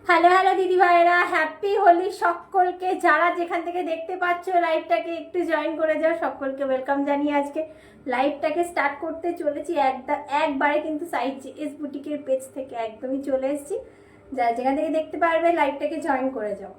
Hello hello দিদি ভাইরা, happy Holi সকলকে। যারা যেখান থেকে দেখতে পাচ্ছ লাইভটাকে একটু জয়েন করে যাও। সকলকে ওয়েলকাম জানিয়ে আজকে লাইভটাকে স্টার্ট করতে চলেছি। একবারে কিন্তু সাইজ এস বুটিকের পেজ থেকে একদমই চলে এসেছি। যারা যেখান থেকে দেখতে পারবে লাইভটাকে জয়েন করে যাও।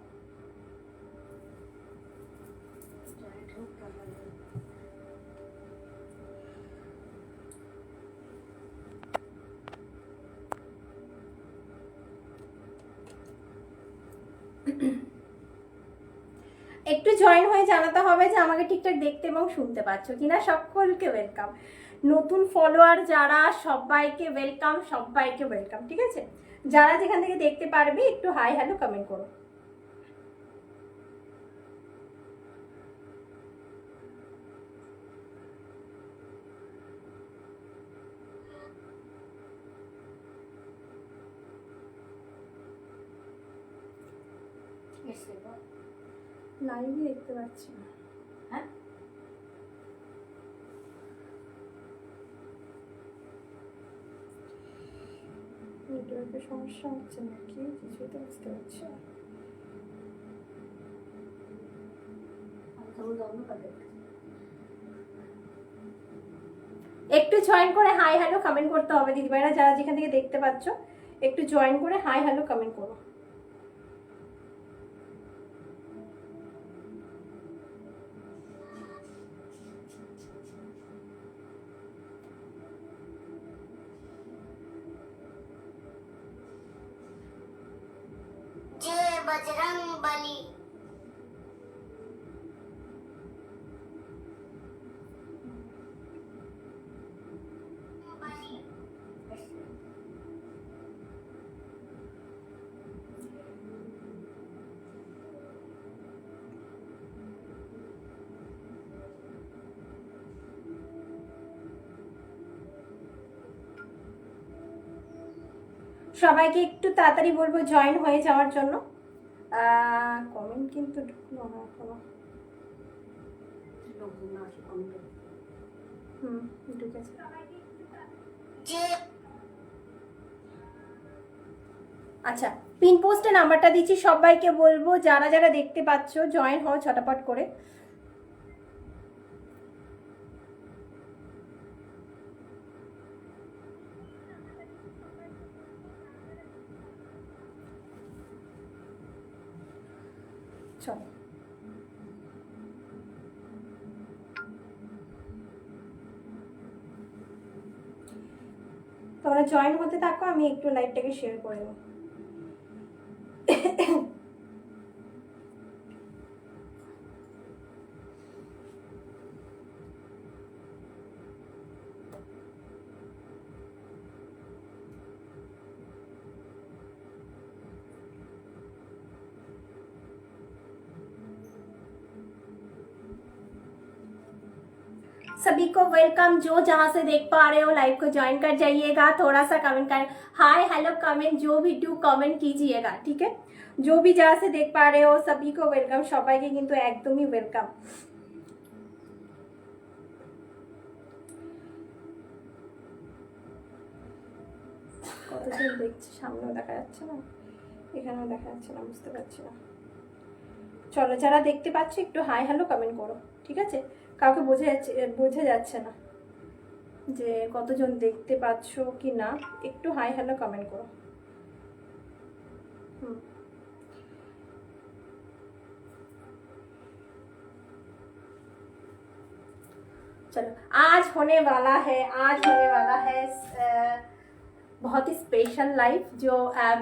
একটু জয়েন হয়ে জানাতে হবে যে আমাকে ঠিকঠাক দেখতে এবং শুনতে পাচ্ছ কিনা। সকলকে ওয়েলকাম। নতুন ফলোয়ার যারা, সবাইকে ওয়েলকাম, সবাইকে ওয়েলকাম। ঠিক আছে, যারা যেখান থেকে দেখতে পারবে একটু হাই হ্যালো কমেন্ট করো। লাইভই দেখতে পাচ্ছি না। হ্যাঁ, নেটওয়ার্কের সমস্যা হচ্ছে নাকি কিছুই তো বুঝতে পারছি না। একটু জয়েন করে হাই হ্যালো কমেন্ট করতে হবে দিদিভাইরা। যারা যেখান থেকে দেখতে পাচ্ছ একটু জয়েন করে হাই হ্যালো কমেন্ট করো। जय बजरंग बली। সবাইকে একটু তাড়াতাড়ি বলবো জয়েন হয়ে যাওয়ার জন্য। কমেন্ট কিন্তু ঢুকলো না এখনো। ঢুকেছে। আচ্ছা, পিন পোস্টে নাম্বারটা দিচ্ছি, সবাইকে বলবো যারা যারা দেখতে পাচ্ছ জয়েন হও ছটাপট করে। চলো, তোমরা জয়েন হতে থাকো, আমি একটু লাইভটাকে শেয়ার করে দেবো। सभी को वेलकम। जो जहां से देख पा रहे हो लाइव को ज्वाइन कर जाइएगा। थोड़ा सा कमेंट कर, हाय हेलो कमेंट जो भी डू कमेंट कीजिएगा। ठीक है, जो भी जहां से देख पा रहे हो सभी को वेलकम। সবাইকে কিন্তু একদমই ওয়েলকাম। কতজন দেখছে, সামনেও দেখা যাচ্ছে না, এখানেও দেখা যাচ্ছে না, বুঝতে পারছি না। চলো, যারা দেখতে পাচ্ছ একটু হাই হ্যালো কমেন্ট করো। ঠিক আছে, কাউকে বোঝা যাচ্ছে না যে কতজন দেখতে পাচ্ছ কি না। একটু হাই হ্যালো কমেন্ট করো। चलो, आज होने वाला है बहुत ही स्पेशल लाइफ। जो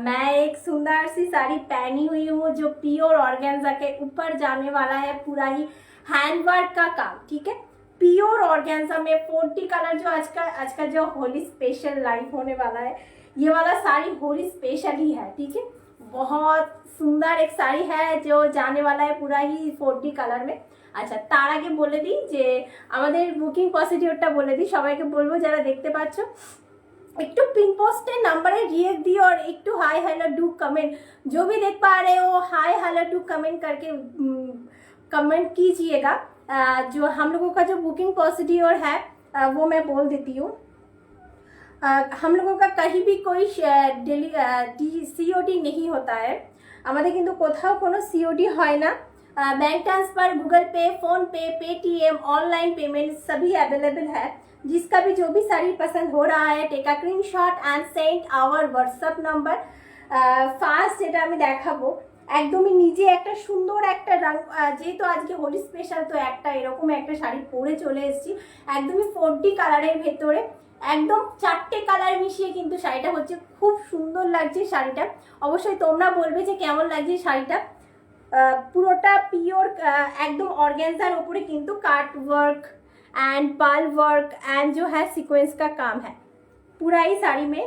मैं एक सुंदर सी साड़ी पहनी हुई हूँ जो प्योर ऑर्गेन्जा के ऊपर जाने वाला है। पूरा ही हैंडवर्क का काम। ठीक है, प्योर ऑर्गेन्जा में 40 कलर। जो आज का जो होली स्पेशल लाइफ होने वाला है, ये वाला साड़ी होली स्पेशल ही है। ठीक है, बहुत सुंदर एक साड़ी है जो जाने वाला है पूरा ही 40 कलर में। আচ্ছা, তার আগে বলে দিই যে আমাদের বুকিং প্রসিডিওরটা বলে দিই। সবাইকে বলবো যারা দেখতে পাচ্ছ একটু पिन पोस्ट नंबर रिएक्ट दिए और एक टू हाई हेलो डू कमेंट। जो भी देख पा रहे हो हाई हेलो डू कमेंट करके कमेंट कीजिएगा। जो हम लोगों का जो बुकिंग प्रोसीड्योर है वो मैं बोल देती हूँ। हम लोगों का कहीं भी कोई COD नहीं होता है, আমাদের কিন্তু কোথাও কোনো COD হয় না। बैंक ट्रांसफर, गूगल पे, फोन पे, पेटीएम, ऑनलाइन पेमेंट सभी अवेलेबल है। जिसका भी जो भी साड़ी पसंद हो रहा है, take a screenshot and send our WhatsApp number. First যেটা আমি দেখাবো একদমই নিজে একটা সুন্দর একটা রং, যেহেতু আজকে হোলি স্পেশাল তো একটা এরকম একটা শাড়ি পরে চলে এসেছি একদমই 4D কালারের ভেতরে, একদম 4টে কালার মিশিয়ে কিন্তু শাড়িটা হচ্ছে, খুব সুন্দর লাগছে শাড়িটা। অবশ্যই তোমরা বলবে যে কেমন লাগছে শাড়িটা। পুরোটা পিওর एकदम ऑर्गेन्जार ऊपर किंतु काट work and Pal work and जो है सीक्वेंस का काम है पूरा ही साड़ी में।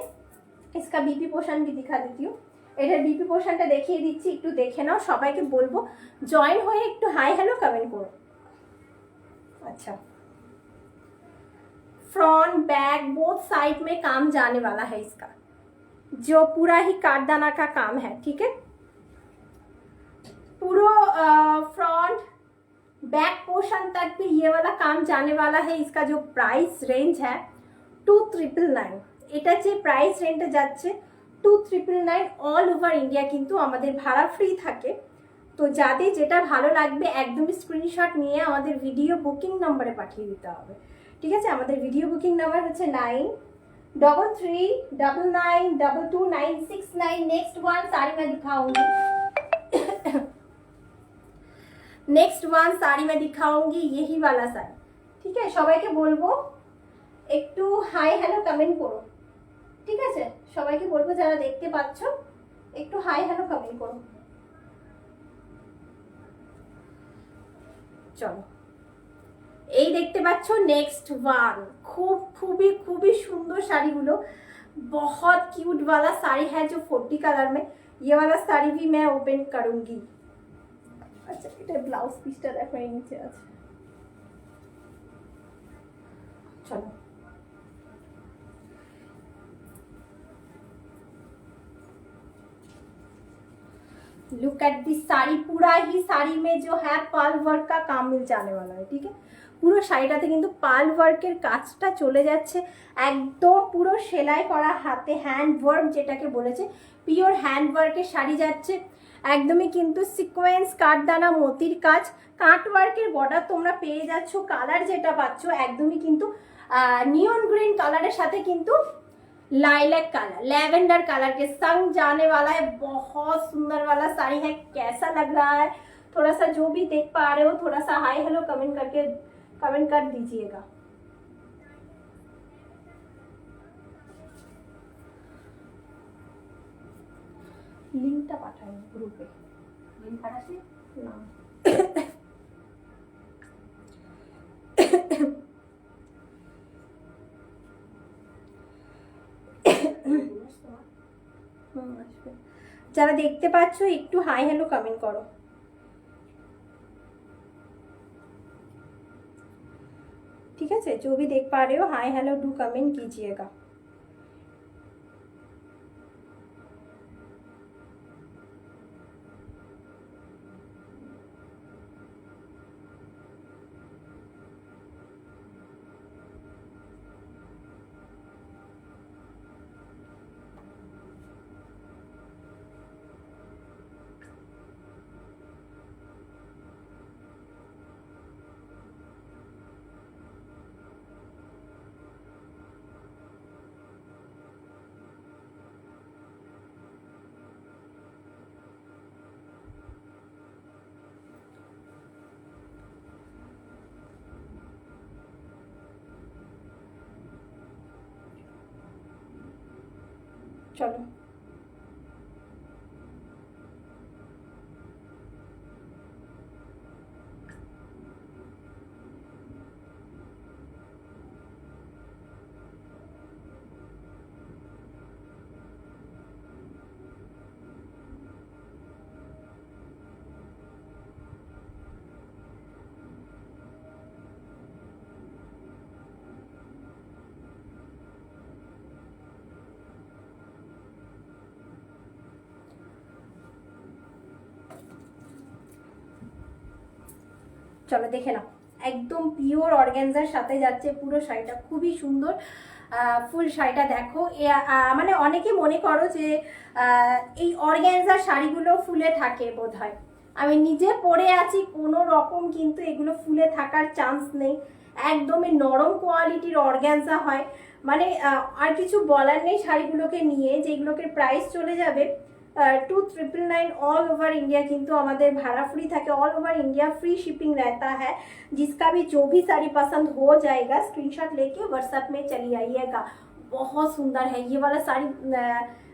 इसका बीपी पोर्शन भी दिखा देती हूँ। এটার বিপি পোর্শনটা দেখিয়ে দিচ্ছি, একটু দেখে নাও। সবাইকে বলবো জয়েন হয়ে একটু হাই হ্যালো কমেন্ট করো। अच्छा, फ्रंट बैक बोथ साइड में काम जाने वाला है इसका, जो पूरा ही काटदाना का काम है। ठीक है, पूरा फ्रंट बैक पोर्शन तक भी ये वाला काम जाने वाला है। इसका जो प्राइस रेंज है 2999, এটা যে প্রাইস রেঞ্জটা যাচ্ছে 2999 অল ওভার ইন্ডিয়া, কিন্তু আমাদের ভাড়া ফ্রি থাকে। তো যাদের যেটা ভালো লাগবে একদমই স্ক্রিনশট নিয়ে আমাদের ভিডিও বুকিং নম্বরে পাঠিয়ে দিতে হবে। ঠিক আছে, আমাদের ভিডিও বুকিং নাম্বার হচ্ছে 9339992269। नेक्स्ट वन साड़ी मैं दिखाऊंगी नेक्स्ट वन साड़ी मैं दिखाऊंगी यही वाला साड़ी। ठीक है, সবাইকে বলবো একটু হাই হ্যালো কমেন্ট করো। ঠিক আছে, সবাইকে বলবো যারা দেখতে পাচ্ছ একটু হাই হ্যালো কমেন্ট করো। চলো, এই দেখতে পাচ্ছ नेक्स्ट वन, খুবই খুবই সুন্দর শাড়িগুলো, बहुत क्यूट वाला साड़ी है जो 40 कलर में। ये वाला साड़ी भी मैं ओपन करूंगी। अच्छा, এটা ব্লাউজ পিসটা দেখো এই নিচে আছে। চলো, लुक एट दिस साड़ी। पूरा ही साड़ी में जो है पाल वर्क का काम मिल जाने वाला है। ठीक है, পুরো শাড়িটাতে কিন্তু পাল ওয়ার্কের কাজটা চলে যাচ্ছে, একদম পুরো সেলাই করা হাতে হ্যান্ড ওয়ার্ক যেটাকে বলেছে, পিওর হ্যান্ড ওয়ার্কের শাড়ি যাচ্ছে। একদমই কিন্তু সিকোয়েন্স, কাঠদানা, মতির কাজ, কাট ওয়ার্কের বর্ডার তোমরা পেয়ে যাচ্ছ। কালার যেটা পাচ্ছ একদমই কিন্তু নিয়ন গ্রিন কালারের সাথে কিন্তু लाइलैक कलर, लैवेंडर कलर के संग जाने वाला है। बहुत सुंदर वाला साड़ी है। कैसा लग रहा है थोड़ा सा जो भी देख पा रहे हो थोड़ा सा हाई हेलो कमेंट करके कमेंट कर दीजिएगा। लिंकটা পাঠাই গ্রুপে, লিংক পাঠাচ্ছি না। যারা দেখতে পাচ্ছ একটু হাই হ্যালো কমেন্ট করো। ठीक है, जो भी देख पा रहे हो हाई हेलो डू कमेंट कीजिएगा। चलो, চলো দেখে নাও। একদম পিওর অর্গানজার সাথে যাচ্ছে পুরো শাড়িটা, খুবই সুন্দর। ফুল শাড়িটা দেখো। মানে অনেকে মনে করো যে এই অর্গ্যানজার শাড়িগুলো ফুলে থাকে বোধহয়। আমি নিজে পরে আছি, কোনো রকম কিন্তু এগুলো ফুলে থাকার চান্স নেই। একদমই নরম কোয়ালিটির অর্গ্যানজা হয়। মানে আর কিছু বলার নেই শাড়িগুলোকে নিয়ে, যেগুলোকে প্রাইস চলে যাবে 2999 ऑल ओवर इंडिया। किंतु हमारे भाड़ा फ्री था, all over India free shipping रहता है। जिसका भी जो भी साड़ी पसंद हो जाएगा स्क्रीनशॉट लेके व्हाट्सएप में चली आइएगा। बहुत सुंदर है ये वाला साड़ी,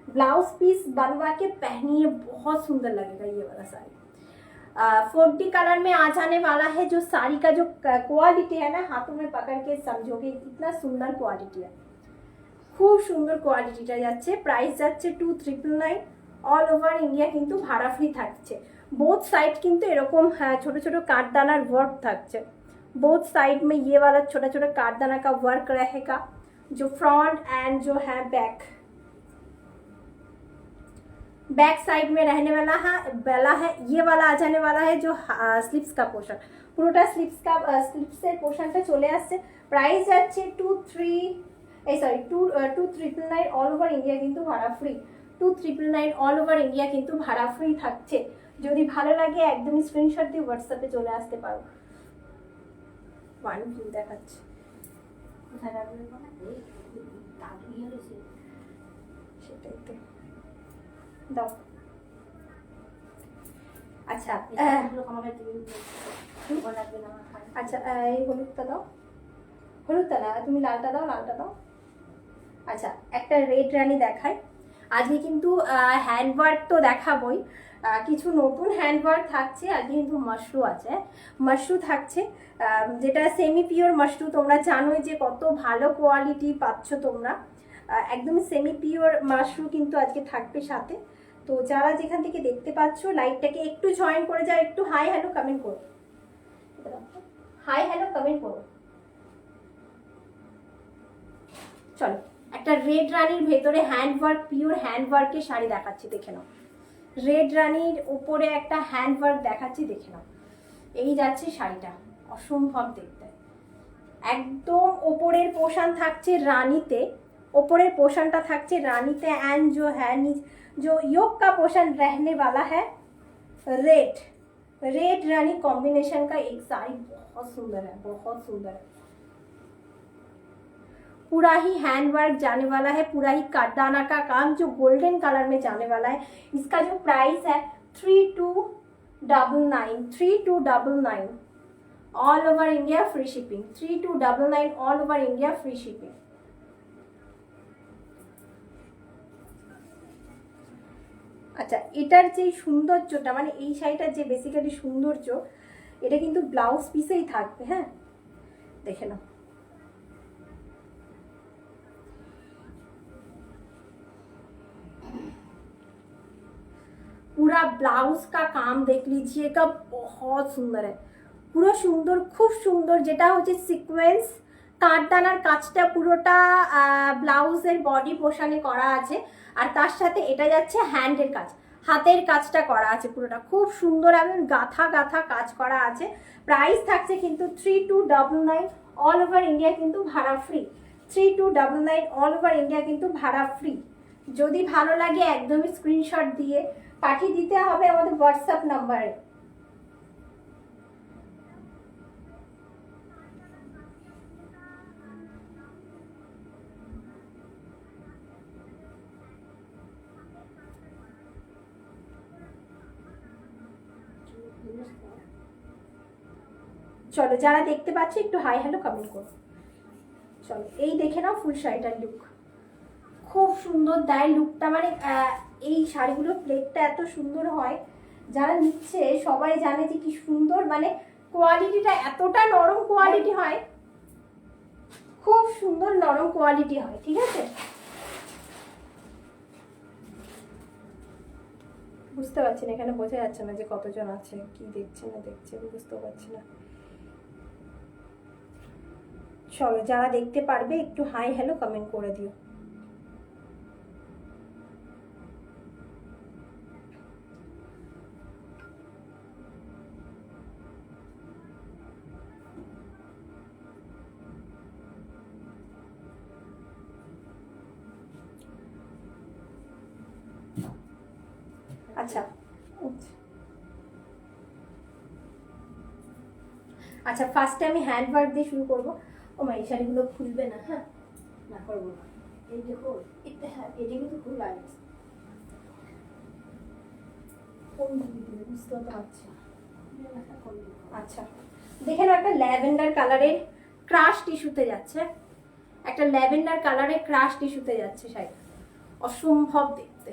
ब्लाउज पीस बनवा के पहनिए, बहुत सुंदर लगेगा ये वाला साड़ी। 40 कलर में आ जाने वाला है। जो साड़ी का जो क्वालिटी है ना, हाथों में पकड़ के समझोगे इतना सुंदर क्वालिटी है, खूब सुंदर क्वालिटीটা যাচ্ছে। প্রাইস যাচ্ছে 2999 অল ওভার ইন্ডিয়া, কিন্তু ভাড়া ফ্রি থাকছে। बोथ साइड কিন্তু এরকম छोटे छोटे काटदानार वर्क থাকছে। बोथ साइड में ये वाला छोटा छोटा काटदाना का वर्क रहेगा, जो फ्रंट एंड जो है बैक साइड में रहने वाला है। ये वाला आ जाने वाला है जो स्लीव्स का पोर्शन, পুরোটা স্লিপসের পোর্শনটা চলে আসছে। প্রাইস যাচ্ছে 2399 অল ওভার ইন্ডিয়া, কিন্তু ভাড়া ফ্রি। 2399 অল ওভার ইন্ডিয়া, কিন্তু ভাড়া ফ্রি থাকছে। যদি ভালো লাগে একদমই স্ক্রিনশট দিয়ে হোয়াটসঅ্যাপে চলে আসতে পারো। ওয়ান ভিউ দেখাচ্ছে, কোথায় রাখবে বলো? সেটাই তো দাও। আচ্ছা আচ্ছা, এই হলুদটা দাও, হলুদটা না, তুমি লালটা দাও, লালটা দাও। আচ্ছা, একটা রেড রানি দেখাই। আজকে কিন্তু হ্যান্ডওয়ার্ক তো দেখাবই, কিছু নতুন হ্যান্ডওয়ার্ক থাকছে। আজকে কিন্তু মাশরু আছে, মাশরু থাকছে, যেটা সেমি পিওর মাশরু। তোমরা জানোই যে কত ভালো কোয়ালিটি পাচ্ছ তোমরা, একদমই সেমি পিওর মাশরু কিন্তু আজকে থাকবে সাথে। তো যারা যেখান থেকে দেখতে পাচ্ছ লাইভটাকে একটু জয়েন করে যাও, একটু হাই হ্যালো কমেন্ট করো, হাই হ্যালো কমেন্ট করো। চলো, একটা রেড রানির ভেতরে হ্যান্ডওয়ার্ক, পিওর হ্যান্ডওয়ার্কের শাড়ি দেখাচ্ছি, দেখে নাও। রেড রানির উপরে একটা হ্যান্ডওয়ার্ক দেখাচ্ছি, দেখে নাও। এই যাচ্ছে শাড়িটা, অসম্ভব দেখতে। একদম ওপরের পোর্শন থাকছে রানীতে, ওপরের पोर्शनটা থাকছে রানীতে, एंड जो है जो योक का पोर्शन रहने वाला है रेड रानी कॉम्बिनेशन का एक साड़ी, बहुत सुंदर है, बहुत सुंदर है। पूरा ही हैंडवर्क जाने वाला है, पूरा ही काटदाना का काम जो गोल्डन कलर में जाने वाला है। इसका जो प्राइस है 3299 all over India free shipping, 3299 all over India free shipping. আচ্ছা, এটার যে সৌন্দর্যটা, মানে এই শাড়িটার যে বেসিক্যালি সৌন্দর্য, এটা কিন্তু ব্লাউজ পিসেই থাকবে। হ্যাঁ, দেখে নাও। पूरा ब्लाउज का काम देख लीजिएगा, बहुत सुंदर है, পুরো সুন্দর, খুব সুন্দর। যেটা হচ্ছে সিকোয়েন্স কাঠদানার কাজটা পুরোটা ব্লাউজের বডি পোর্শনে করা আছে, আর তার সাথে এটা যাচ্ছে হ্যান্ডের কাজ, হাতের কাজটা করা আছে পুরোটা, খুব সুন্দর এবং গাথা গাথা কাজ করা আছে। প্রাইস থাকছে কিন্তু 3299 অল ওভার ইন্ডিয়া, কিন্তু ভাড়া ফ্রি। 3299 অল ওভার ইন্ডিয়া, কিন্তু ভাড়া ফ্রি। যদি ভালো লাগে একদমই স্ক্রিনশট দিয়ে পাঠিয়ে দিতে হবে আমাদের হোয়াটসঅ্যাপ নাম্বারে। চলো, যারা দেখতে পাচ্ছ একটু হাই হ্যালো কমেন্ট করো। চলো, এই দেখে নাও ফুল শাড়িটার লুক, খুব সুন্দর দেয় লুকটা। মানে এই শাড়িগুলো প্লেটটা এত সুন্দর হয়, যারা নিচ্ছে সবাই জানে যে কি সুন্দর, মানে কোয়ালিটিটা এতটা নরম কোয়ালিটি হয়, খুব সুন্দর নরম কোয়ালিটি হয়। ঠিক আছে, বুঝতে পারছি না, এখানে বোঝা যাচ্ছে না যে কতজন আছে, কি দেখছে না দেখছে বুঝতে পারছি না। চলো, যারা দেখতে পারবে একটু হাই হ্যালো কমেন্ট করে দিও। আচ্ছা আচ্ছা, ফার্স্টে আমি হ্যান্ড ওয়ার্ক দিয়ে শুরু করবো। ও মা, এই শাড়িগুলো খুলবে না, হ্যাঁ না করবো না। এই দেখো হ্যাঁ, এটা কিন্তু খুব লাগে, কোন দিকে দিলে বুঝতে তো পারছি। আচ্ছা দেখে নাও, একটা ল্যাভেন্ডার কালারের ক্রাশ টিস্যুতে যাচ্ছে, একটা ল্যাভেন্ডার কালারের ক্রাশ টিস্যুতে যাচ্ছে শাড়ি, অসম্ভব দেখতে।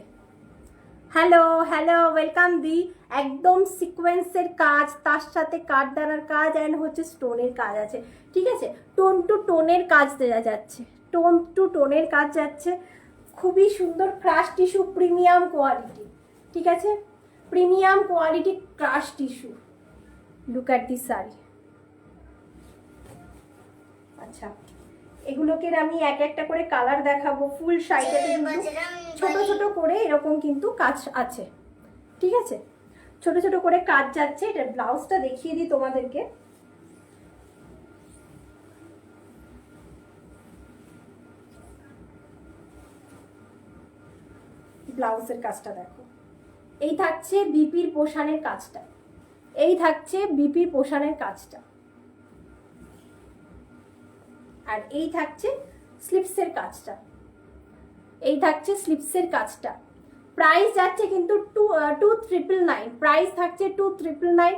হ্যালো হ্যালো, ওয়েলকাম দি। একদম সিকোয়েন্সের কাজ, তার সাথে কাঠদানার কাজ অ্যান্ড হচ্ছে স্টোনের কাজ আছে, ঠিক আছে। টোন টু টোনের কাজ দেওয়া যাচ্ছে, টোন টু টোনের কাজ যাচ্ছে, খুবই সুন্দর ক্রাশ টিস্যু, প্রিমিয়াম কোয়ালিটি, ঠিক আছে, premium quality crush tissue. Look at this sari. আচ্ছা, এগুলোকে আমি এক একটা করে কালার দেখাবো। ফুল শাড়িটাতে কিন্তু ছোট ছোট করে এরকম কিন্তু কাজ আছে, ঠিক আছে, ছোট ছোট করে কাজ যাচ্ছে। এটা ব্লাউজটা দেখিয়ে দিই তোমাদেরকে। ব্লাউজের কাজটা দেখো, এই থাকছে বিপির পোশানের কাজটা, এই থাকছে বিপির পোশানের কাজটা, আর এই থাকছে স্লিপসের কাজটা, এই থাকছে স্লিপসের কাজটা। প্রাইস যাচ্ছে কিন্তু 2,999, প্রাইস থাকছে 2,999।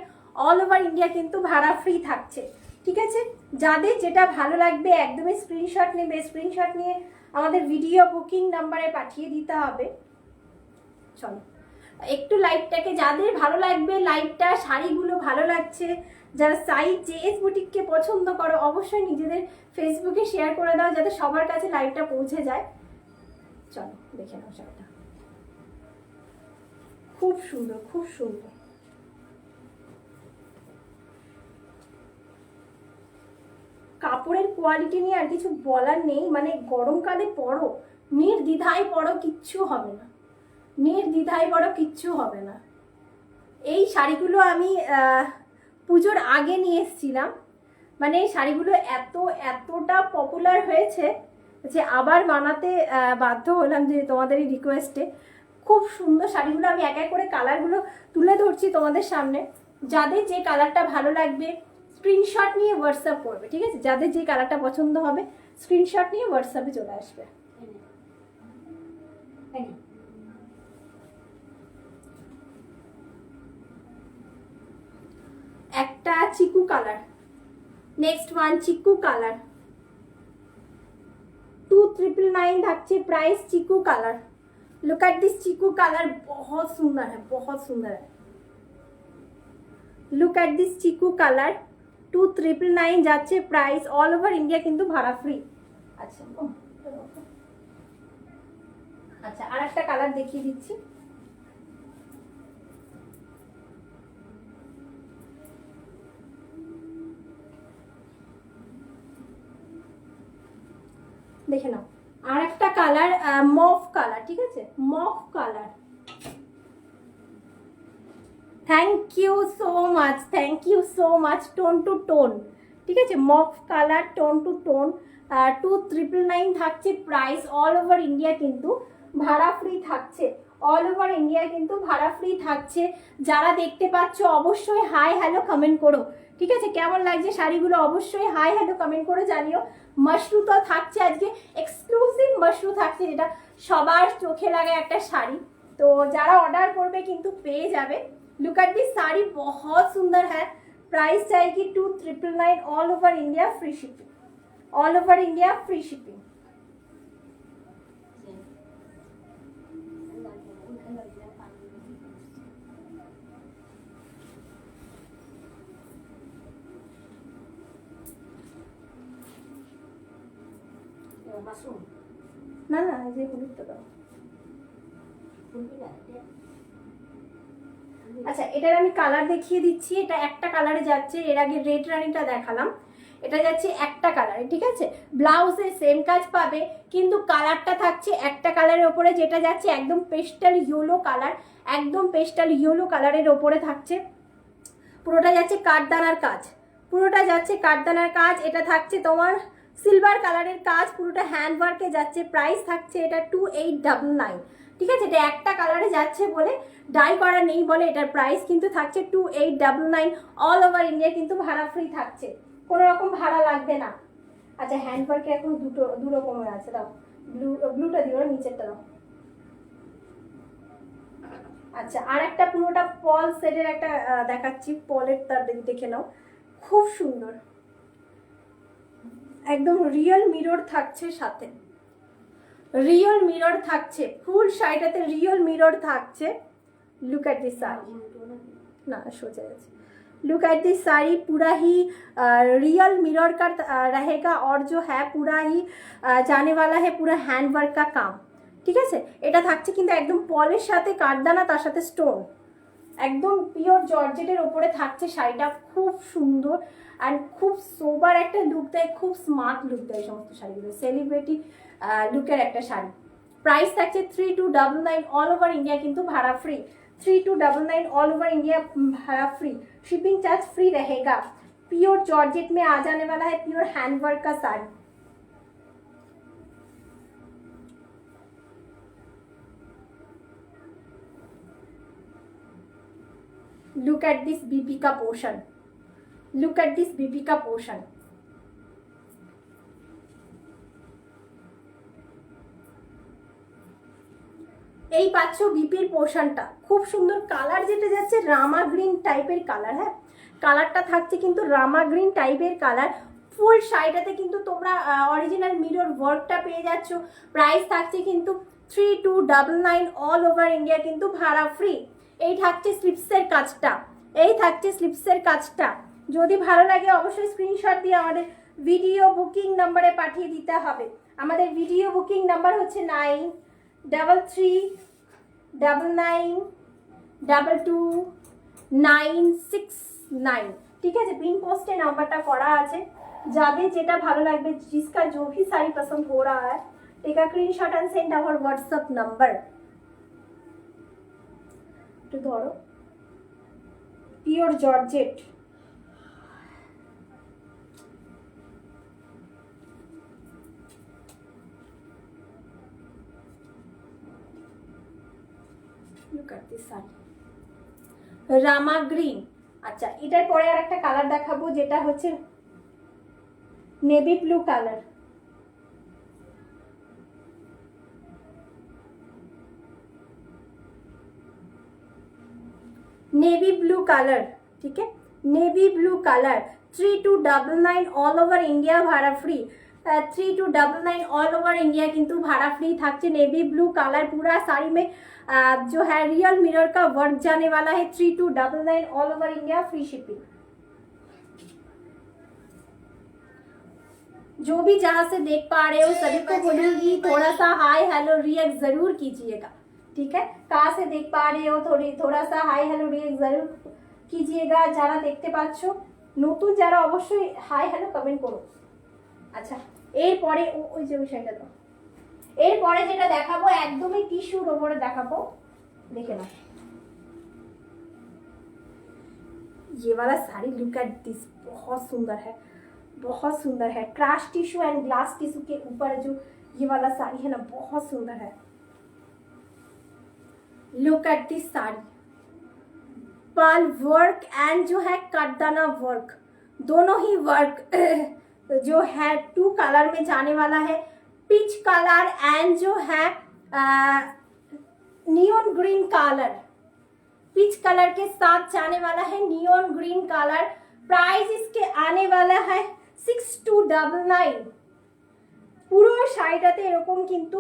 অল ওভার ইন্ডিয়া কিন্তু ভাড়া ফ্রি থাকছে, ঠিক আছে। যাদের যেটা ভালো লাগবে একদমই স্ক্রিনশট নেবে, স্ক্রিনশট নিয়ে আমাদের ভিডিও বুকিং নাম্বারে পাঠিয়ে দিতে হবে। চলো একটু লাইভটাকে, যাদের ভালো লাগবে লাইভটা, শাড়িগুলো ভালো লাগছে, যারা সাইজ জেএস বুটিককে পছন্দ করো অবশ্যই নিজেদের ফেসবুকে শেয়ার করে দাও, যাতে সবার কাছে লাইভটা পৌঁছে যায়। চলো দেখে নাও শাড়িটা, খুব সুন্দর, খুব সুন্দর। কাপড়ের কোয়ালিটি নিয়ে আর কিছু বলার নেই, মানে গরমকালে পরো, নির্দ্বিধায় পরো, কিচ্ছু হবে না, নির্দ্বিধায় পরো, কিচ্ছু হবে না। এই শাড়িগুলো আমি পুজোর আগে নিয়ে এসেছিলাম, মানে এই শাড়িগুলো এতটা পপুলার হয়েছে যে আবার বানাতে বাধ্য হলাম, যে তোমাদের এই রিকোয়েস্টে। খুব সুন্দর শাড়িগুলো, আমি এক এক করে কালারগুলো তুলে ধরছি তোমাদের সামনে। যাদের যে কালারটা ভালো লাগবে স্ক্রিনশট নিয়ে হোয়াটসঅ্যাপ করবে, ঠিক আছে, যাদের যে কালারটা পছন্দ হবে স্ক্রিনশট নিয়ে হোয়াটসঅ্যাপে চলে আসবে। একটা chikoo colour, next one chikoo colour, 2,999 থাকছে price. Chikoo colour, look at this chikoo colour, बहुत सुंदर है, बहुत सुंदर है। Look at this chikoo colour, 2,999 যাচ্ছে प्राइस। ऑल ओवर इंडिया কিন্তু ভাড়া ফ্রি। আচ্ছা আচ্ছা, আর একটা কালার দেখিয়ে দিচ্ছি। দেখে নাও, আর একটা কালার মফ কালার, ঠিক আছে, mauve colour. Thank you so much, thank you so much. Tone to tone, ঠিক আছে, mauve colour, tone to tone, 2,999 থাকছে প্রাইস। অল ওভার ইন্ডিয়া কিন্তু ভাড়া ফ্রি থাকছে, অল ওভার ইন্ডিয়া কিন্তু ভাড়া ফ্রি থাকছে। যারা দেখতে পাচ্ছ অবশ্যই হাই হ্যালো কমেন্ট করো, ঠিক আছে, কেমন লাগছে শাড়িগুলো অবশ্যই হাই হ্যালো কমেন্ট করে জানিও। মাশরু তো থাকছে আজকে, এক্সক্লুসিভ মাশরু থাকছে, যেটা সবার চোখে লাগে একটা শাড়ি। তো যারা অর্ডার করবে কিন্তু পেয়ে যাবে। लुक एट दिस साड़ी, बहुत सुंदर है। प्राइस जाएगी 2,999, all over India free shipping, all over India free shipping. না না, এই যে হলুদটা দাও। আচ্ছা, এটার আমি কালার দেখিয়ে দিচ্ছি। এটা একটা কালারে যাচ্ছে, এর আগে রেড রানিটা দেখালাম, এটা যাচ্ছে একটা কালারে, ঠিক আছে। ব্লাউজে সেম কাজ পাবে, কিন্তু কালারটা থাকছে একটা কালারের ওপরে, যেটা যাচ্ছে একদম পেস্টাল ইয়েলো কালার, একদম পেস্টাল ইয়েলো কালারের ওপরে থাকছে। পুরোটা যাচ্ছে কাঠদানার কাজ, পুরোটা যাচ্ছে কাঠদানার কাজ। এটা থাকছে তোমার সিলভার কালারের কাজ, পুরোটা হ্যান্ড ওয়ার্কে যাচ্ছে। প্রাইস থাকছে এটা 2,899, ঠিক আছে, এটা একটা কালারে যাচ্ছে বলে, ডাই করা নেই বলে এটার প্রাইস কিন্তু থাকছে 2899। অল ওভার ইন্ডিয়া কিন্তু ভাড়া ফ্রি থাকছে, কোনো রকম ভাড়া লাগবে না। আচ্ছা হ্যান্ডওয়ার্কে এখন দু রকমের আছে, দাও ব্লুটা দিও, নিচেরটা দাও। আচ্ছা আর একটা পুরোটা পল সেটের একটা দেখাচ্ছি, পলের তার দেখে নাও, খুব সুন্দর, একদম রিয়েল মিরর থাকছে সাথে, রিয়েল মিরর থাকছে, ফুল শাড়িটাতে রিয়েল মিরর থাকছে। लुक एट दिस साड़ी ना सोचा जाए, लुक एट दिस साड़ी पूरा ही रियल मिरर का रहेगा और जो है पूरा ही जाने वाला है पूरा हैंड वर्क का काम। ঠিক আছে, এটা থাকছে কিন্তু একদম পলের সাথে কাঠদানা, তার সাথে স্টোন, একদম পিওর জর্জেটের ওপরে থাকছে শাড়িটা, খুব সুন্দর অ্যান্ড খুব সোবার একটা লুক দেয়, খুব স্মার্ট লুক দেয় সমস্ত শাড়িগুলো, সেলিব্রিটি লুকের একটা শাড়ি। প্রাইস থাকছে 3299 অল ওভার ইন্ডিয়া কিন্তু ভাড়া फ्री, 3299 ऑल ओवर इंडिया भाड़ा फ्री, शिपिंग चार्ज फ्री रहेगा। प्योर जॉर्जेट में आ जाने वाला है, प्योर हैंडवर्क का sari. Look at this BP का portion, look at this BP का पोर्शन, এই পাচ্ছ বিপির পোর্শনটা, খুব সুন্দর কালার, যেটা যাচ্ছে রামা গ্রিন টাইপের কালার। হ্যাঁ কালারটা থাকছে কিন্তু রামা গ্রিন টাইপের কালার। ফুল শাড়িটাতে কিন্তু তোমরা অরিজিনাল মিরর ওয়ার্কটা পেয়ে যাচ্ছ। প্রাইস থাকছে কিন্তু 3299 অল ওভার ইন্ডিয়া কিন্তু ভাড়া ফ্রি। এই থাকছে স্লিপসের কাজটা, এই থাকছে স্লিপসের কাজটা। যদি ভালো লাগে অবশ্যই স্ক্রিনশট দিয়ে আমাদের ভিডিও বুকিং নাম্বারে পাঠিয়ে দিতে হবে। আমাদের ভিডিও বুকিং নাম্বার হচ্ছে 9333222969। ঠিক আছে, পিন পোস্টে নাম্বারটা করা আছে। যাদের যেটা ভালো লাগবে, जिसका जो भी साड़ी पसंद हो रहा है, take a screenshot and send our WhatsApp number. तो धरो प्योर जॉर्जेट, রামা গ্রিন। আচ্ছা এটার পরে আর একটা কালার দেখাবো, যেটা হচ্ছে navy blue colour. Navy blue colour, ठीक है, navy blue colour 3299 all over India भाड़ा फ्री, 3299 ऑल ओवर इंडिया किंतु भाड़ा फ्री থাকছে। नेवी ब्लू कलर पूरा साड़ी में जो है रियल मिरर का वर्क जाने वाला है, 3299 all over India free shipping. जो भी जहां से देख पा रहे हो सभी को बोलूंगी थोड़ा सा हाय हेलो रिएक्ट जरूर कीजिएगा। ठीक है, कहाँ से देख पा रहे हो थोड़ा सा हाई हेलो रिएक्ट जरूर कीजिएगा। যারা দেখতে পাচ্ছ, নতুন যারা অবশ্যই হাই হ্যালো কমেন্ট করো। আচ্ছা এরপরে ওই যে বিষয়টা দাও, এরপরে যেটা দেখাবো একদমই টিস্যুর ওপরে দেখাবো, দেখে নাও। ये वाला साड़ी लुक एट दिस, बहुत सुंदर है, बहुत सुंदर है। Crush tissue and glass tissue के ऊपर जो ये वाला साड़ी है ना, बहुत सुंदर है। Look at this sari, pearl work and जो है कटदाना वर्क, दोनों ही वर्क जो है 2 कलर में जाने वाला है, पिच कलर एंड जो है neon green colour, peach colour के साथ जाने वाला है नियॉन ग्रीन कलर। प्राइस इसके आने वाला है 6299। পুরো শাড়িটাতে এরকম কিন্তু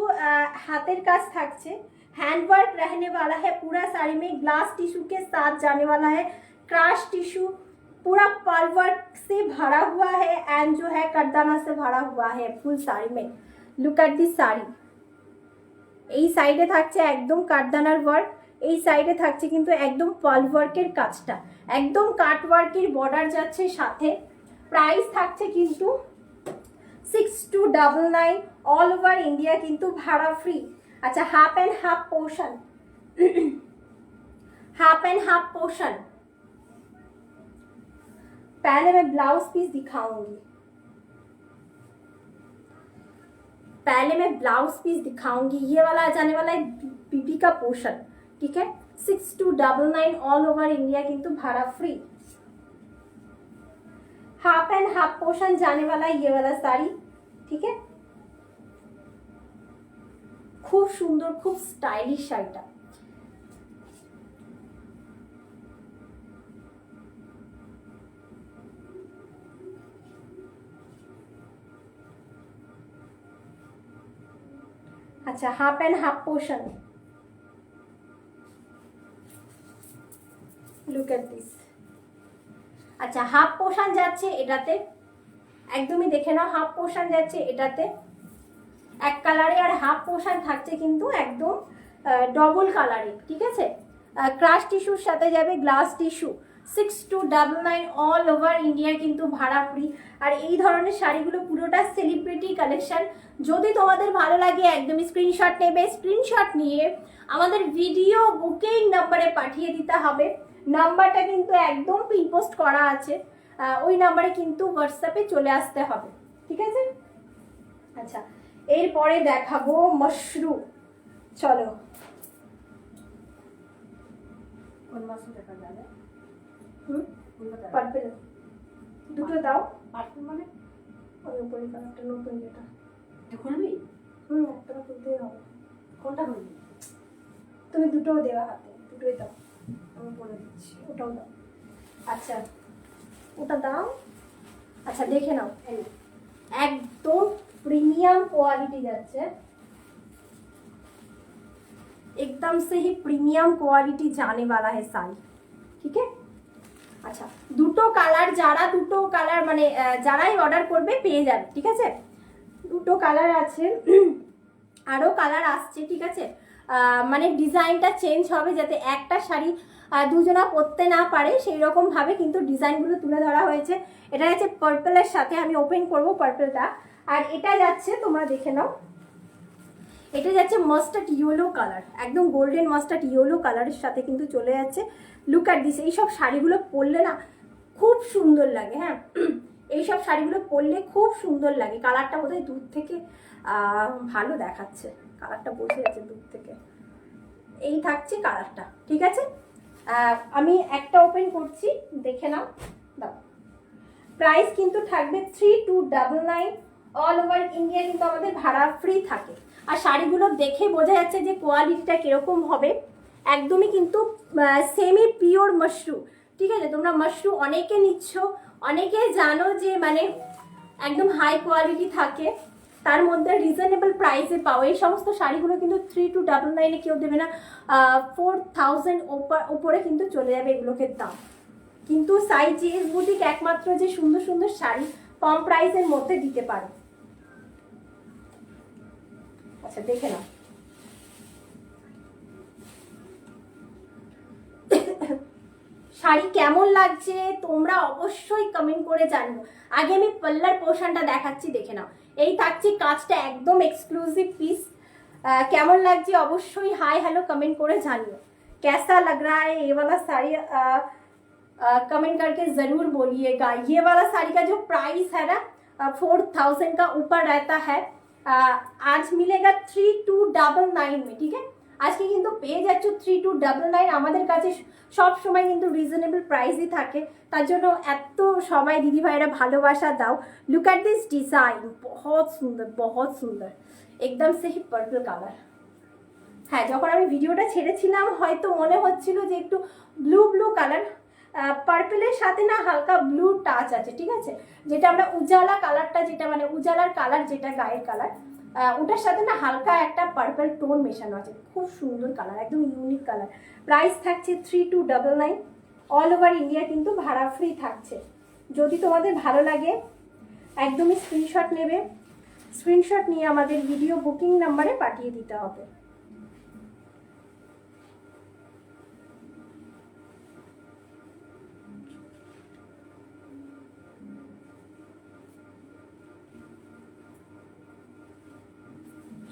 হাতের কাজ থাকছে, हैंडवर्क रहने वाला है पूरा साड़ी में, ग्लास टिश्यू के साथ जाने वाला है, क्रश टिश्यू पूरा पर्ल वर्क से भरा हुआ है एंड जो है कटदाना से भरा हुआ है फुल साड़ी में। लुक एट दिस साड़ी, এই সাইডে থাকছে একদম কাঠদানার ওয়ার্ক, এই সাইডে থাকছে কিন্তু একদম পার্ল ওয়ার্কের কাজটা, একদম কাট ওয়ার্কের বর্ডার যাচ্ছে সাথে। প্রাইস থাকছে কিন্তু 6299 অল ওভার ইন্ডিয়া কিন্তু ভাড়া ফ্রি। अच्छा half and half portion, half and half portion. पहले मैं ब्लाउज पीस दिखाऊंगी, पहले मैं ब्लाउज पीस दिखाऊंगी। ये वाला आ जाने वाला है बीबी कुर्ती का पोर्शन, ठीक है। 6299 ऑल ओवर इंडिया किंतु भाड़ा free. Half and half portion जाने वाला ये वाला साड़ी, ठीक है। खूब सुंदर, खूब स्टाइलिश শাড়িটা। আচ্ছা, half and half portion, look at this. আচ্ছা, হাফ পোর্শন যাচ্ছে এটাতে, একদমই দেখে নাও, হাফ পোর্শন যাচ্ছে এটাতে এক কালারে, আর হাফ পোর্শন থাকছে কিন্তু একদম ডবল কালারে, ঠিক আছে। ক্রাশ টিস্যুর সাথে যাবে glass tissue. 6299 all over India কিন্তু ভাড়া ফ্রি। আর এই ধরনের শাড়িগুলো পুরোটা সেলিব্রিটি কালেকশন। যদি তোমাদের ভালো লাগে একদমই স্ক্রিনশট নেবে, স্ক্রিনশট নিয়ে আমাদের ভিডিও বুকিং নাম্বারে পাঠিয়ে দিতে হবে। নাম্বারটা কিন্তু একদম পিন পোস্ট করা আছে, ওই নাম্বারে কিন্তু হোয়াটসঅ্যাপে চলে আসতে হবে, ঠিক আছে। আচ্ছা, এরপরে দেখাবো মাশরুম। চলো, কোন মাশরুম দেখা যাবে? পার্পল দুটো দাও। পার্পল মানে ওই উপরে কালারটা নতুন যেটা। এটা খুলবি? একটা খুলতেই হবে। কোনটা খুলবি? তুমি দুটোও দেওয়া হাতে, দুটোই দাও। আমি বলে দিচ্ছি। ওটাও দাও। আচ্ছা, ওটা দাও। আচ্ছা, দেখে নাও, একদম प्रीमियम क्वालिटी যাচ্ছে, एकदम से ही प्रीमियम क्वालिटी जाने वाला है साड़ी, ठीक है। আচ্ছা, দুটো কালার, যারা দুটো কালার মানে যারাই অর্ডার করবে পেয়ে যাবে, ঠিক আছে। দুটো কালার আছে, আরও কালার আসছে, ঠিক আছে। মানে ডিজাইনটা চেঞ্জ হবে যাতে একটা শাড়ি দুজনা পরতে না পারে সেই রকম ভাবে কিন্তু ডিজাইনগুলো তুলে ধরা হয়েছে। এটা হচ্ছে পার্পলের সাথে, আমি ওপেন করব পার্পলটা। আর এটা যাচ্ছে, তোমরা দেখে নাও, এটা যাচ্ছে মাস্টার্ড ইয়েলো কালার, একদম গোল্ডেন মাস্টার্ড ইয়েলো কালারের সাথে কিন্তু চলে যাচ্ছে। Look at this. এইসব শাড়িগুলো পরলে না খুব সুন্দর লাগে, হ্যাঁ, এইসব শাড়িগুলো পরলে খুব সুন্দর লাগে। কালারটা বোধহয় দূর থেকে ভালো দেখাচ্ছে, কালারটা বোঝা যাচ্ছে দূর থেকে। এই থাকছে কালারটা, ঠিক আছে। আমি একটা ওপেন করছি, দেখে নাও, দাও। প্রাইস কিন্তু থাকবে 3299 অল ওভার ইন্ডিয়া, কিন্তু আমাদের ভাড়া ফ্রি থাকে। আর শাড়িগুলো দেখে বোঝা যাচ্ছে যে কোয়ালিটিটা কিরকম হবে। একদমই কিন্তু সেমি পিওর মাশরুম, ঠিক আছে। তোমরা মাশরুম অনেকে নিচ্ছ, অনেকে জানো যে মানে একদম হাই কোয়ালিটি থাকে, তার মধ্যে রিজনেবল প্রাইসে পাও। এই সমস্ত শাড়িগুলো কিন্তু 3299 কেউ দেবে না, 4000 উপরে কিন্তু চলে যাবে এগুলোকে দাম। কিন্তু সাই জিএস বুটিক একমাত্র যে সুন্দর সুন্দর শাড়ি কম প্রাইসের মধ্যে দিতে পারে। আচ্ছা, দেখে নাও, শাড়ি কেমন লাগছে তোমরা অবশ্যই কমেন্ট করে জানিও। আগে আমি পাল্লার পোর্শনটা দেখাচ্ছি, দেখে নাও। এই থাকছে কাজটা একদম এক্সক্লুসিভ পিস। কেমন লাগছে অবশ্যই হাই হ্যালো কমেंट করে জানিও। कैसा लग रहा है ये वाला साड़ी, कमेंट करके ज़रूर बोलिएगा। ये वाला साड़ी का जो प्राइस है ना 4000 का ऊपर रहता है, आज मिलेगा 3299 में, ठीक है। আজকে কিন্তু পেয়ে যাচ্ছ 3299। আমাদের কাছে সব সময় কিন্তু রিজনেবল প্রাইসই থাকে, তার জন্য এত সবাই দিদি ভাইরা ভালোবাসা দাও। লুক এট দিস ডিজাইন, বহুত সুন্দর, বহুত সুন্দর, একদম সেই পার্পল কালার। হ্যাঁ, যখন আমি ভিডিওটা ছেড়েছিলাম হয়তো মনে হচ্ছিল যে একটু ব্লু ব্লু কালার, পার্পলের সাথে না হালকা ব্লু টাচ আছে, ঠিক আছে। যেটা আমরা উজালা কালারটা, যেটা মানে উজালার কালার, যেটা গায়ের কালার, ওটার সাথে না হালকা একটা পার্পল টোন মেশানো আছে। খুব সুন্দর কালার, একদম ইউনিক কালার। প্রাইস থাকছে 3299 অল ওভার ইন্ডিয়া, কিন্তু ভাড়া ফ্রি থাকছে। যদি তোমাদের ভালো লাগে একদমই স্ক্রিনশট নেবে, স্ক্রিনশট নিয়ে আমাদের ভিডিও বুকিং নাম্বারে পাঠিয়ে দিতে হবে।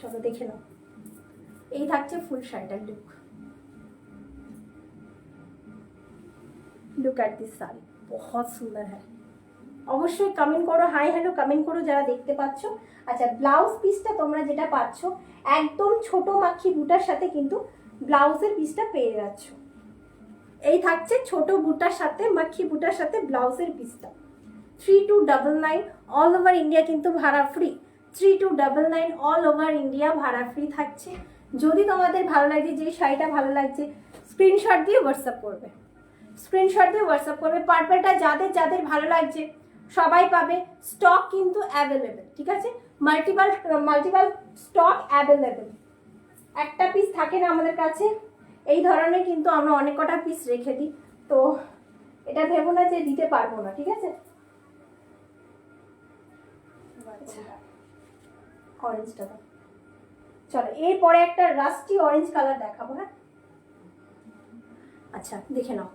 চলো দেখে নাও, এই থাকছে ফুল শাড়িটার look. Look at this sari, बहुत सुंदर है। অবশ্যই কমেন্ট করো, হাই হ্যালো কমেন্ট করো যারা দেখতে পাচ্ছ। আচ্ছা, ব্লাউজ পিসটা তোমরা যেটা পাচ্ছ একদম ছোট মাখি বুটার সাথে কিন্তু ব্লাউজের পিসটা পেয়ে যাচ্ছ। এই থাকছে ছোট বুটার সাথে, মাখি বুটার সাথে ব্লাউজের পিসটা। 3299 অল ওভার ইন্ডিয়া কিন্তু ভাড়া ফ্রি। 3299 অল ওভার ইন্ডিয়া ভাড়া ফ্রি থাকছে। যদি তোমাদের ভালো লাগে, যে শাড়িটা ভালো লাগছে, স্ক্রিনশট দিয়ে হোয়াটসঅ্যাপ করবে, স্ক্রিনশট দিয়ে হোয়াটসঅ্যাপ করবে। পার্পলটা যাদের যাদের ভালো লাগছে সবাই পাবে। স্টক কিন্তু অ্যাভেলেবেল, ঠিক আছে? Multiple stock available. একটা পিস থাকে না আমাদের কাছে, এই ধরনের কিন্তু আমরা অনেক কটা পিস রেখে দিই। তো এটা ভেবো না যে দিতে পারবো না, ঠিক আছে? অরেঞ্জটা দাও। চলো এরপরে একটা রাস্টি অরেঞ্জ কালার দেখাবো। হ্যাঁ, আচ্ছা দেখে নাও।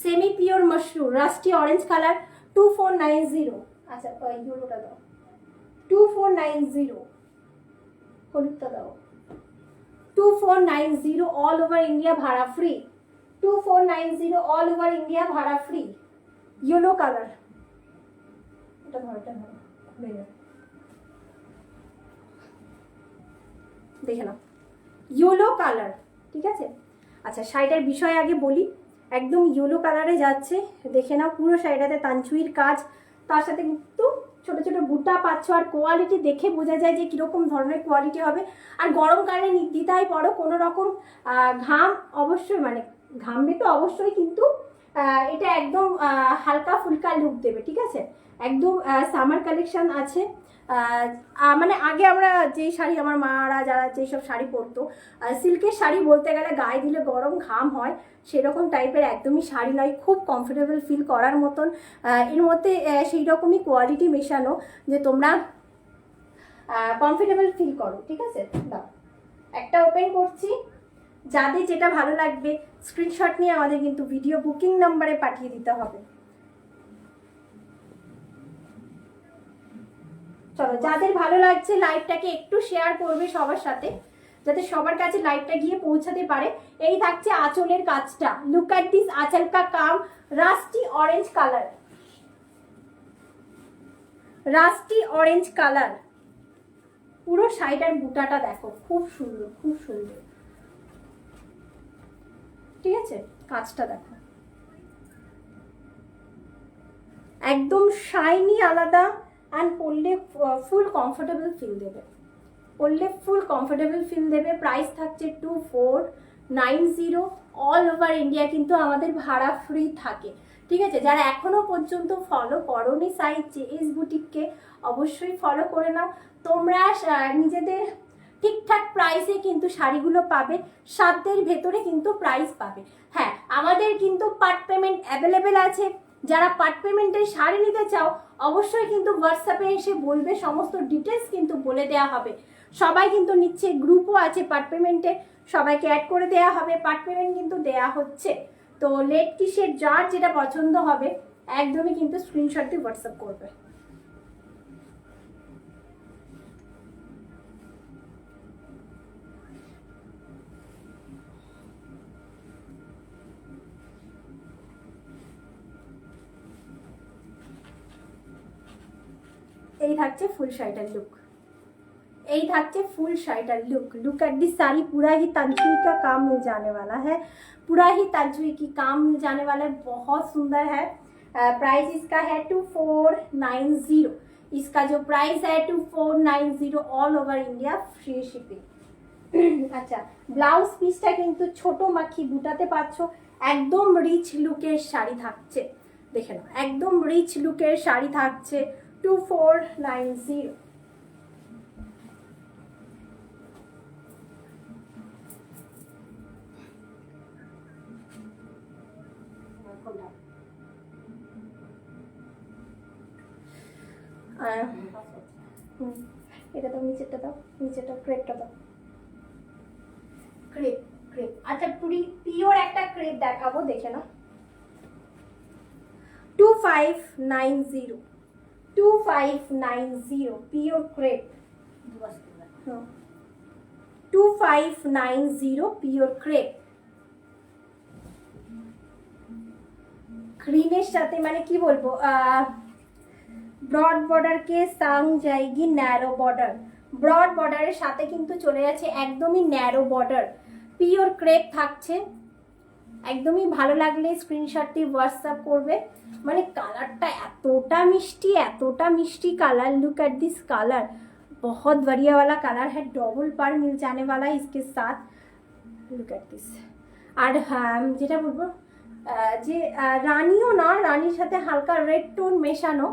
Semi pure mushroom rusty orange colour 2490। আচ্ছা ইউরোটা দাও। 2490 হলুদটা দাও। 2490 অল ওভার ইন্ডিয়া ভাড়া ফ্রি। 2490 অল ওভার ইন্ডিয়া ভাড়া ফ্রি। ইয়েলো কালার, এটা ধরো, এটা ধরো, খুলে যাবে, দেখে নাও। ইয়েলো কালার, ঠিক আছে? আচ্ছা শাড়িটার বিষয় আগে বলি। একদম ইয়েলো কালারে যাচ্ছে, দেখে নাও। পুরো শাড়িটাতে তানচুইর কাজ, তার সাথে কিন্তু ছোট ছোট বুটা পাচ্ছ। আর কোয়ালিটি দেখে বোঝা যায় যে কিরকম ধরনের কোয়ালিটি হবে। আর গরমকালে নির্দ্বিধায় পরো, কোনো রকম ঘাম অবশ্যই, মানে ঘামবে তো অবশ্যই, কিন্তু এটা একদম হালকা ফুলকা লুক দেবে, ঠিক আছে? একদম সামার কালেকশন আছে। মানে আগে আমরা যেই শাড়ি, আমার মারা যারা যেসব শাড়ি পরতো, সিল্কের শাড়ি বলতে গেলে গায়ে দিলে গরম ঘাম হয়, সেরকম টাইপের একদমই শাড়ি নয়। খুব কমফোর্টেবল ফিল করার মতন এর মধ্যে সেই রকমই কোয়ালিটি মেশানো যে তোমরা কমফোর্টেবল ফিল করো, ঠিক আছে? দাও, একটা ওপেন করছি। যাদের যেটা ভালো লাগবে স্ক্রিনশট নিয়ে আমাদের কিন্তু ভিডিও বুকিং নাম্বারে পাঠিয়ে দিতে হবে। চলো, যাদের ভালো লাগছে লাইভটাকে একটু শেয়ার করবে সবার সাথে, যাতে সবার কাছে লাইভটা গিয়ে পৌঁছাতে পারে। এই থাকছে আঁচলের কাজটা। লুক অ্যাট দিস আঁচল কা কাম, rusty orange colour, rusty orange colour. পুরো শাড়িটার বুটাটা দেখো, খুব সুন্দর, খুব সুন্দর, ঠিক আছে? কাজটা দেখো, একদম শাইনি আলাদা। অ্যান্ড পরলে ফুল কমফোর্টেবল ফিল দেবে, পরলে ফুল কমফোর্টেবল ফিল দেবে। প্রাইস থাকছে 2490 অল ওভার ইন্ডিয়া কিন্তু আমাদের ভাড়া ফ্রি থাকে, ঠিক আছে? যারা এখনো পর্যন্ত ফলো করোনি সাইজ জেএস বুটিককে, অবশ্যই ফলো করে নাও। তোমরা নিজেদের ঠিকঠাক প্রাইসে কিন্তু শাড়িগুলো পাবে, সাধ্যের ভেতরে কিন্তু প্রাইস পাবে। হ্যাঁ, আমাদের কিন্তু পার্ট পেমেন্ট অ্যাভেলেবেল আছে। যারা পার্ট পেমেন্টের শাড়ি নিতে চাও অবশ্যই কিন্তু হোয়াটসঅ্যাপে এসে বলবে, সমস্ত ডিটেলস কিন্তু বলে দেওয়া হবে। সবাই কিন্তু নিচ্ছে, গ্রুপও আছে পার্ট পেমেন্টে, সবাইকে অ্যাড করে দেওয়া হবে। পার্ট পেমেন্ট কিন্তু দেওয়া হচ্ছে। তো লেট কিসের, যার যেটা পছন্দ হবে একদমই কিন্তু স্ক্রিনশট দিয়ে হোয়াটসঅ্যাপ করবে। এই থাকছে ফুল শাড়িটার লুক, এই থাকছে ফুल शाइट look. Look at this sari, पूरा ही तांचुई का काम मिल जाने वाला है, पूरा ही तांचुई की काम मिल जाने वाला है। बहुत सुंदर है। प्राइस इसका है 2490। इसका जो प्राइस है 2490 all over India, free shipping. আচ্ছা, ব্লাউজ পিসটা কিন্তু ছোট মাখি বুটাতে পাচ্ছ। একদম রিচ লুকের শাড়ি থাকছে, দেখে নাও, একদম রিচ লুকের শাড়ি থাকছে 2490। এটা দাও, নিচেরটা দাও, নিচেরটা ক্রেপটা দাও। Crepe, crepe. আচ্ছা পিওর একটা ক্রেপ দেখাবো, দেখে নাও। 2590, 2590 পিওর ক্রেপ। 2590 pure crepe. গ্রিনের সাথে মানে কি বলবো, ब्रॉड बॉर्डर के संग जाएगी नैरो बॉर्डर। ব্রড বর্ডারের সাথে কিন্তু চলে যাচ্ছে একদমই ন্যারো বর্ডার, পিওর ক্রেপ থাকছে। একদমই ভালো লাগলে স্ক্রিনশট দিয়ে হোয়াটসঅ্যাপ করবে। মানে কালারটা এতটা मिष्टी colour, look at this colour, बहुत बढ़िया वाला कलर है, डबल पर मिल जाने वाला है इसके साथ, लुक एट दिस। আর যেটা বলবো যে রানিও না, রানির সাথে হালকা রেড টোন মেশানো,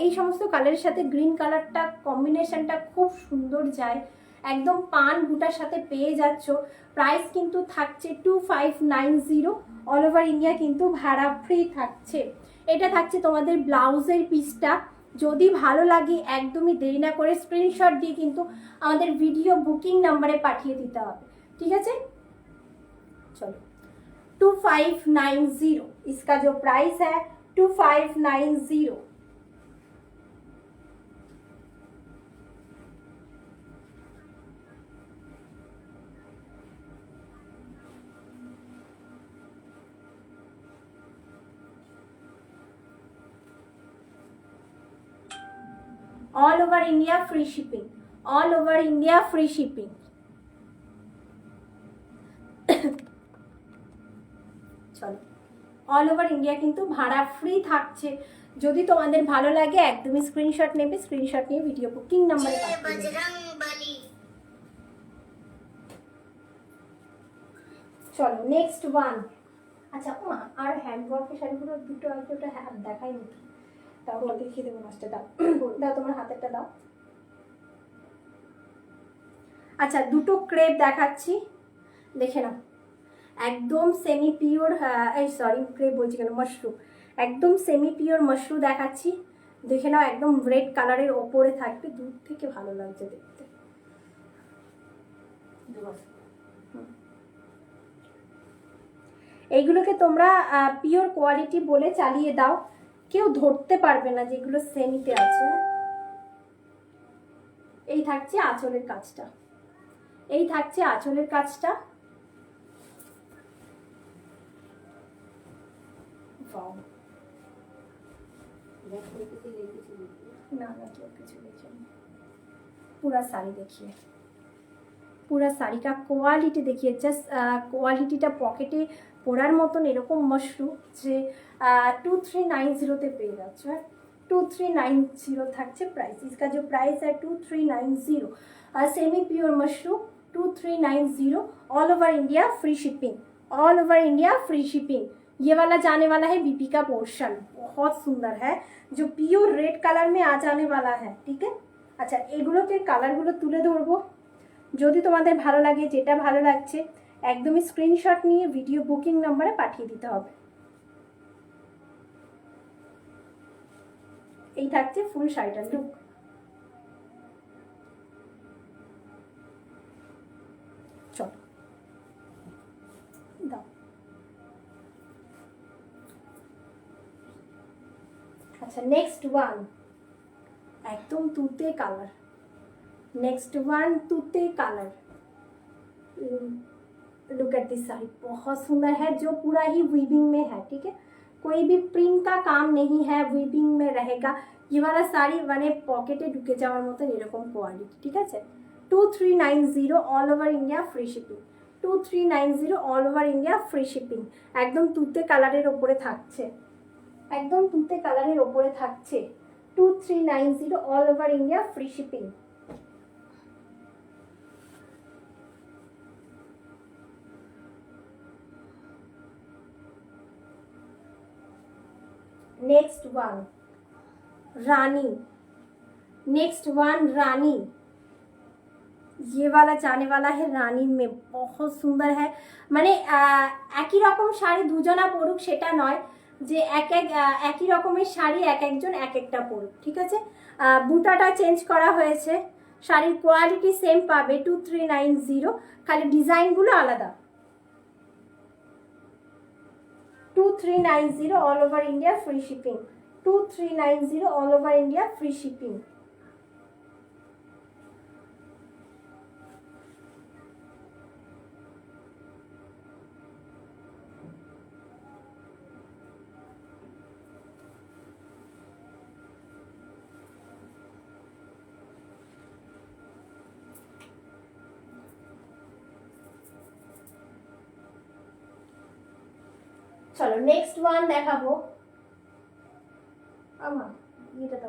এই সমস্ত কালারের সাথে গ্রিন কালারটা কম্বিনেশনটা খুব সুন্দর যায়, একদম পান বুটার সাথে পেয়ে যাচ্ছ। প্রাইস কিন্তু থাকছে 2590, অল ওভার ইন্ডিয়া কিন্তু ভাড়া ফ্রি থাকছে। এটা থাকছে তোমাদের ব্লাউজের পিসটা। যদি ভালো লাগে একদমই দেরি না করে স্ক্রিনশট দিয়ে কিন্তু আমাদের ভিডিও বুকিং নাম্বারে পাঠিয়ে দিতে হবে, ঠিক আছে? चलो 2590, इसका जो प्राइस है 2590। All over India free shipping, all over India free shipping. চলো অল ওভার ইন্ডিয়া কিন্তু ভাড়া ফ্রি থাকছে। যদি তোমাদের ভালো লাগে একদমই স্ক্রিনশট নেবে, স্ক্রিনশট নিয়ে ভিডিও বুকিং নাম্বারে পাঠিয়ে দেবে। চলো নেক্সট ওয়ান। আচ্ছা মা, আর হ্যান্ড ওয়ার্কের শাড়িগুলো দুটো হাত দেখাই নাকি? তাও দেখিয়ে দেবো, মাছটা দাও, দাও তোমার হাতেরটা দাও। আচ্ছা দুটো ক্রেপ দেখাচ্ছি, দেখে নাও। একদম সেমি পিওর, এই সরি ক্রেপ বলছি কেন, মাশরুম, একদম সেমি পিওর মাশরুম দেখাচ্ছি, দেখে নাও। একদম রেড কালারের ওপরে থাকবে, দূর থেকে ভালো লাগছে দেখতে। এইগুলোকে তোমরা পিওর কোয়ালিটি বলে চালিয়ে দাও, কেউ ধরতে পারবে না যেগুলো সেমিতে আছে। এই থাকছে আঁচলের কাজটা, এই থাকছে আঁচলের কাজটা। না না কেউ কিছু লিখিনি, पूरा साड़ी देखिए, पूरा साड़ी का क्वालिटी देखिए, जस्ट क्वालिटीটা পকেটে পরার মতন এরকম মশরু যে 2390 পেয়ে যাচ্ছে। 2390 থাকছে প্রাইস, इसका जो प्राइस है 2390, semi pure mushroom 2390, all over India free shipping, all over India free shipping. ये वाला जाने वाला है बीपी का पोर्शन, बहुत सुंदर है, जो प्योर रेड कलर में आ जाने वाला है, ठीक है। আচ্ছা এগুলোকে কালারগুলো তুলে ধরবো, যদি তোমাদের ভালো লাগে, যেটা ভালো লাগছে একদমই স্ক্রিনশট নিয়ে ভিডিও বুকিং নাম্বারে পাঠিয়ে দিতে হবে। এই থাকছে ফুল শাড়িটার লুক। চলো দাও। আচ্ছা নেক্সট ওয়ান, एकदम तूते कलर, नेक्स्ट वन तूते colour, look at this sari, बहुत सुंदर है, जो पूरा ही वीविंग में है, ठीक है, कोई भी प्रिंट का काम नहीं है, वीविंग में रहेगा। ये वाला साड़ी মানে পকেটে ঢুকে যাওয়ার মতন এরকম কোয়ালিটি, ঠিক আছে। 2390, all over India free shipping, 2390, all over India free shipping. একদম তুতে কালারের ওপরে থাকছে, একদম তুতে কালারের ওপরে থাকছে। 2390, all over India free shipping. Next one रानी, नेक्स्ट वन रानी, ये वाला जाने वाला है रानी में, बहुत सुंदर है। মানে একই রকম শাড়ি দুজনা পরুক সেটা নয়, যে একই রকমের শাড়ি একজন এক একটা পরুক, ঠিক আছে। বুটাটা চেঞ্জ করা হয়েছে, শাড়ির কোয়ালিটি সেম পাবে 2390, খালি ডিজাইনগুলো আলাদা। 2390, all over India free shipping, 2390, all over India free shipping. চলো নেক্সট ওয়ান দেখাবো। আমার এটা তো